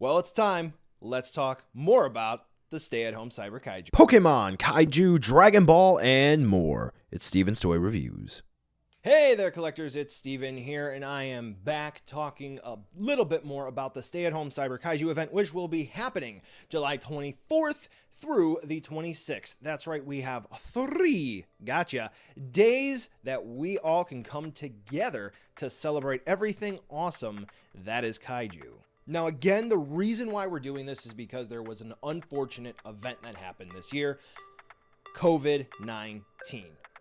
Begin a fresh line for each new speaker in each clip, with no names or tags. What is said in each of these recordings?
Well, it's time. Let's talk more about the stay-at-home Cyber Kaiju.
Pokemon, Kaiju, Dragon Ball, and more. It's Steven's Toy Reviews.
Hey there, collectors. It's Steven here, and I am back talking a little bit more about the stay-at-home Cyber Kaiju event, which will be happening July 24th through the 26th. That's right, we have 3 days that we all can come together to celebrate everything awesome that is Kaiju. Now, again, the reason why we're doing this is because there was an unfortunate event that happened this year, COVID-19.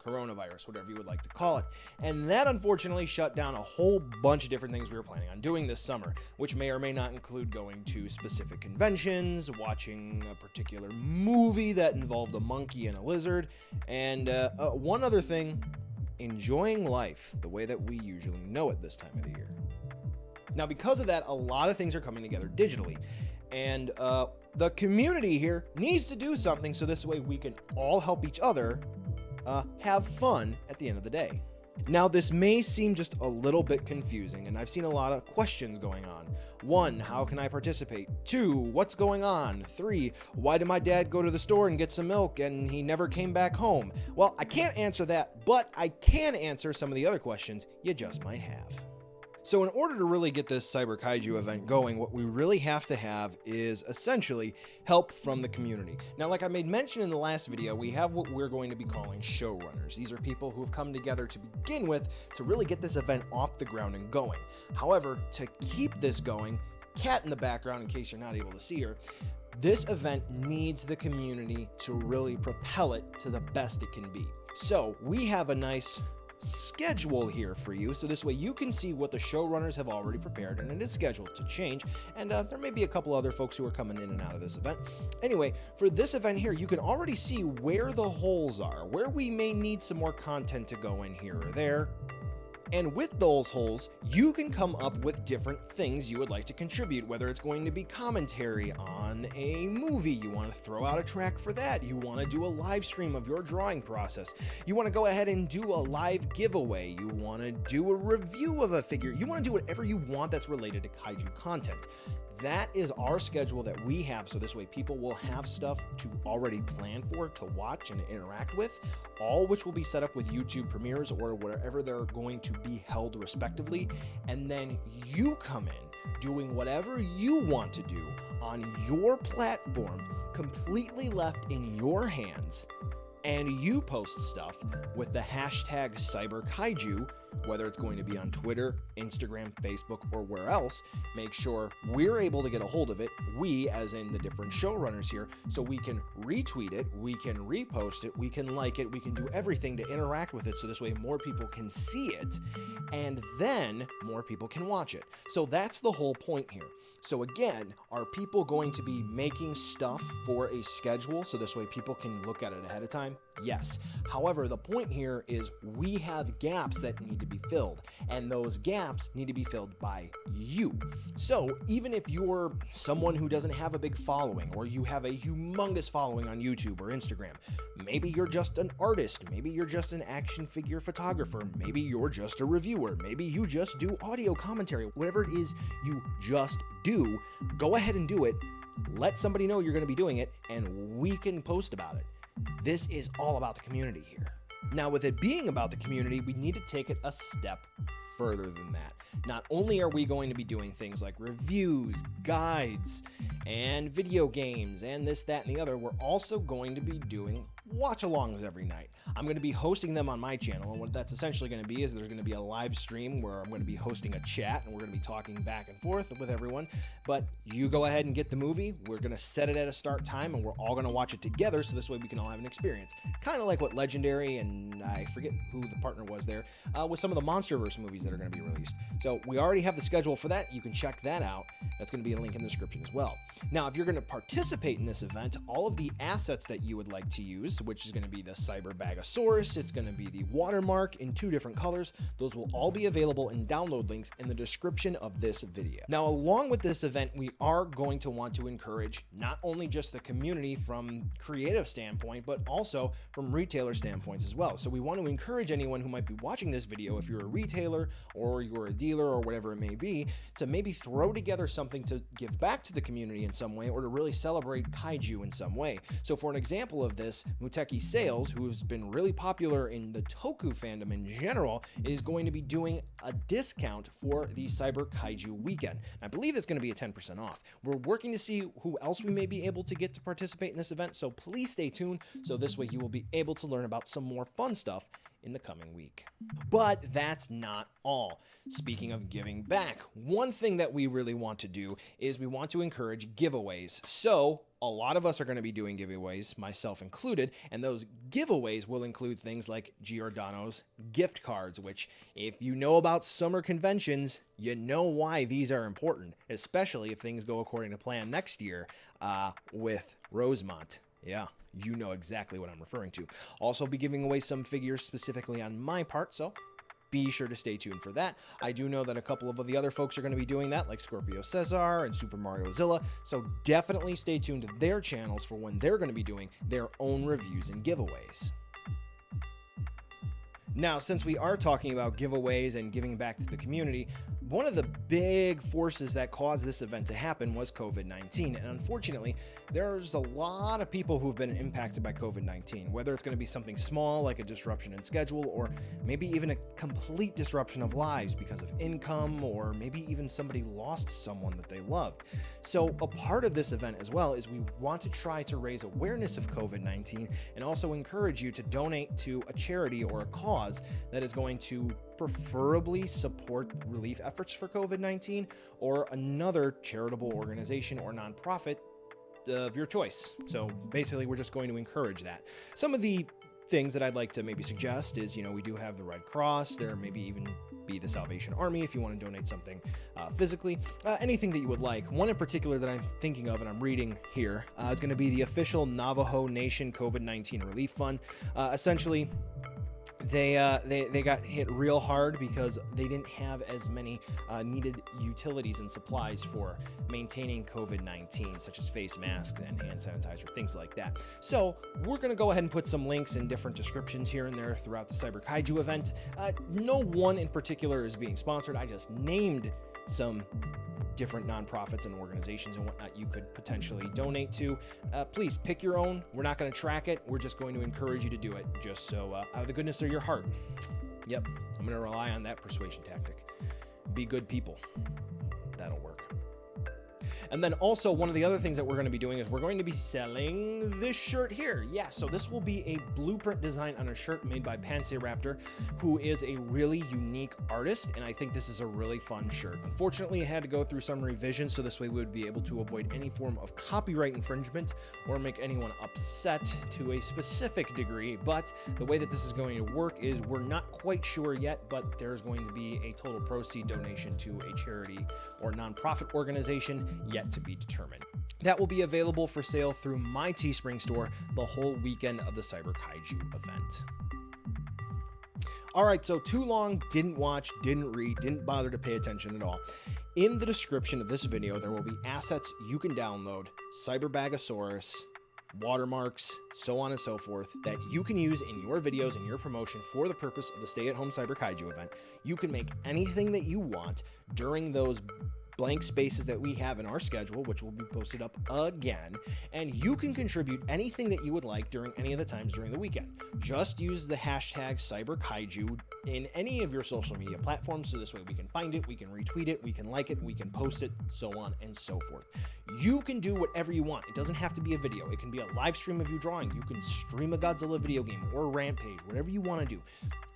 Coronavirus, whatever you would like to call it. And that unfortunately shut down a whole bunch of different things we were planning on doing this summer, which may or may not include going to specific conventions, watching a particular movie that involved a monkey and a lizard, and one other thing, enjoying life the way that we usually know it this time of the year. Now, because of that, a lot of things are coming together digitally, and the community here needs to do something so this way we can all help each other have fun at the end of the day. Now, this may seem just a little bit confusing, and I've seen a lot of questions going on. 1, how can I participate? 2, what's going on? 3, why did my dad go to the store and get some milk and he never came back home? Well, I can't answer that, but I can answer some of the other questions you just might have. So in order to really get this Cyber Kaiju event going, what we really have to have is essentially help from the community. Now, like I made mention in the last video, we have what we're going to be calling showrunners. These are people who have come together to begin with to really get this event off the ground and going. However, to keep this going, Kat in the background in case you're not able to see her, this event needs the community to really propel it to the best it can be. So we have a nice schedule here for you, so this way you can see what the showrunners have already prepared, and it is scheduled to change, and there may be a couple other folks who are coming in and out of this event. Anyway, for this event here, you can already see where the holes are, where we may need some more content to go in here or there. And with those holes, you can come up with different things you would like to contribute, whether it's going to be commentary on a movie, you want to throw out a track for that, you want to do a live stream of your drawing process, you want to go ahead and do a live giveaway, you want to do a review of a figure, you want to do whatever you want that's related to Kaiju content. That is our schedule that we have, so this way people will have stuff to already plan for, to watch and interact with, all which will be set up with YouTube premieres or wherever they're going to be held respectively, and then you come in doing whatever you want to do on your platform, completely left in your hands, and you post stuff with the hashtag CyberKaiju, whether it's going to be on Twitter, Instagram, Facebook, or where else. Make sure we're able to get a hold of it, we as in the different showrunners here, so we can retweet it, we can repost it, we can like it, we can do everything to interact with it, so this way more people can see it, and then more people can watch it. So that's the whole point here. So again, are people going to be making stuff for a schedule so this way people can look at it ahead of time? Yes. However, the point here is we have gaps that need to be filled, and those gaps need to be filled by you. So even if you're someone who doesn't have a big following, or you have a humongous following on YouTube or Instagram, maybe you're just an artist, maybe you're just an action figure photographer, maybe you're just a reviewer, maybe you just do audio commentary, whatever it is you just do, go ahead and do it. Let somebody know you're going to be doing it, and we can post about it. This is all about the community here. Now, with it being about the community, we need to take it a step further than that. Not only are we going to be doing things like reviews, guides, and video games, and this, that, and the other, we're also going to be doing watch-alongs every night. I'm going to be hosting them on my channel, and what that's essentially going to be is there's going to be a live stream where I'm going to be hosting a chat, and we're going to be talking back and forth with everyone, but you go ahead and get the movie, we're going to set it at a start time, and we're all going to watch it together, so this way we can all have an experience. Kind of like what Legendary, and I forget who the partner was there, with some of the MonsterVerse movies that are going to be released. So we already have the schedule for that. You can check that out. That's going to be a link in the description as well. Now, if you're going to participate in this event, all of the assets that you would like to use, which is going to be the Cyberbagosaurus. It's going to be the watermark in 2 different colors. Those will all be available in download links in the description of this video. Now, along with this event, we are going to want to encourage not only just the community from creative standpoint, but also from retailer standpoints as well. So we want to encourage anyone who might be watching this video, if you're a retailer or you're a dealer or whatever it may be, to maybe throw together something to give back to the community in some way, or to really celebrate kaiju in some way. So for an example of this, Muteki Sales, who's been really popular in the Toku fandom in general, is going to be doing a discount for the Cyber Kaiju weekend. I believe it's going to be a 10% off. We're working to see who else we may be able to get to participate in this event, so please stay tuned, so this way you will be able to learn about some more fun stuff in the coming week. But that's not all. Speaking of giving back, one thing that we really want to do is we want to encourage giveaways. So a lot of us are going to be doing giveaways, myself included, and those giveaways will include things like Giordano's gift cards, which, if you know about summer conventions, you know why these are important, especially if things go according to plan next year with Rosemont. Yeah, you know exactly what I'm referring to. Also be giving away some figures specifically on my part, so be sure to stay tuned for that. I do know that a couple of the other folks are going to be doing that, like Scorpio Cesar and Super Mario Zilla, so definitely stay tuned to their channels for when they're going to be doing their own reviews and giveaways. Now, since we are talking about giveaways and giving back to the community, one of the big forces that caused this event to happen was COVID-19. And unfortunately, there's a lot of people who've been impacted by COVID-19, whether it's going to be something small like a disruption in schedule, or maybe even a complete disruption of lives because of income, or maybe even somebody lost someone that they loved. So a part of this event as well is we want to try to raise awareness of COVID-19 and also encourage you to donate to a charity or a cause that is going to preferably support relief efforts for COVID-19, or another charitable organization or nonprofit of your choice. So basically, we're just going to encourage that. Some of the things that I'd like to maybe suggest is, we do have the Red Cross, there maybe even be the Salvation Army if you want to donate something physically, anything that you would like. One in particular that I'm thinking of and I'm reading here is going to be the official Navajo Nation COVID-19 Relief Fund. Essentially, they got hit real hard because they didn't have as many needed utilities and supplies for maintaining COVID-19, such as face masks and hand sanitizer, things like that. So we're going to go ahead and put some links in different descriptions here and there throughout the Cyber Kaiju event. No one in particular is being sponsored. I just named some different nonprofits and organizations and whatnot you could potentially donate to. Please pick your own. We're not going to track it. We're just going to encourage you to do it, just so out of the goodness of your heart. Yep, I'm going to rely on that persuasion tactic. Be good people. That'll work. And then also, one of the other things that we're going to be doing is we're going to be selling this shirt here. Yeah, so this will be a blueprint design on a shirt made by Panceraptor, who is a really unique artist, and I think this is a really fun shirt. Unfortunately, it had to go through some revisions, so this way we would be able to avoid any form of copyright infringement or make anyone upset to a specific degree. But the way that this is going to work is we're not quite sure yet, but there's going to be a total proceed donation to a charity or nonprofit organization yet to be determined. That will be available for sale through my Teespring store the whole weekend of the Cyber Kaiju event. All right, so too long, didn't watch, didn't read, didn't bother to pay attention at all. In the description of this video, there will be assets you can download, Cyberbagosaurus, watermarks, so on and so forth, that you can use in your videos and your promotion for the purpose of the stay-at-home Cyber Kaiju event. You can make anything that you want during those blank spaces that we have in our schedule, which will be posted up again, and you can contribute anything that you would like during any of the times during the weekend. Just use the hashtag CyberKaiju in any of your social media platforms, so this way we can find it, we can retweet it, we can like it, we can post it, so on and so forth. You can do whatever you want. It doesn't have to be a video. It can be a live stream of you drawing. You can stream a Godzilla video game or a Rampage, whatever you want to do.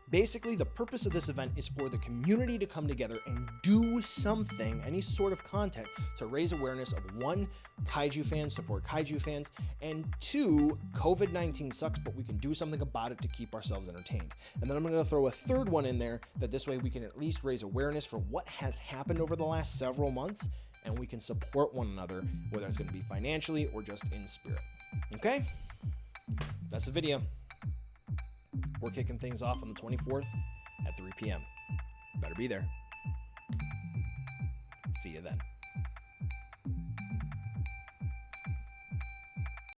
Basically, the purpose of this event is for the community to come together and do something, any sort of content, to raise awareness of, one, Kaiju fans, support Kaiju fans, and two, COVID-19 sucks, but we can do something about it to keep ourselves entertained. And then I'm going to throw a third one in there, that this way we can at least raise awareness for what has happened over the last several months, and we can support one another, whether it's going to be financially or just in spirit. Okay? that's the video. We're kicking things off on the 24th at 3 p.m. Better be there. See you then.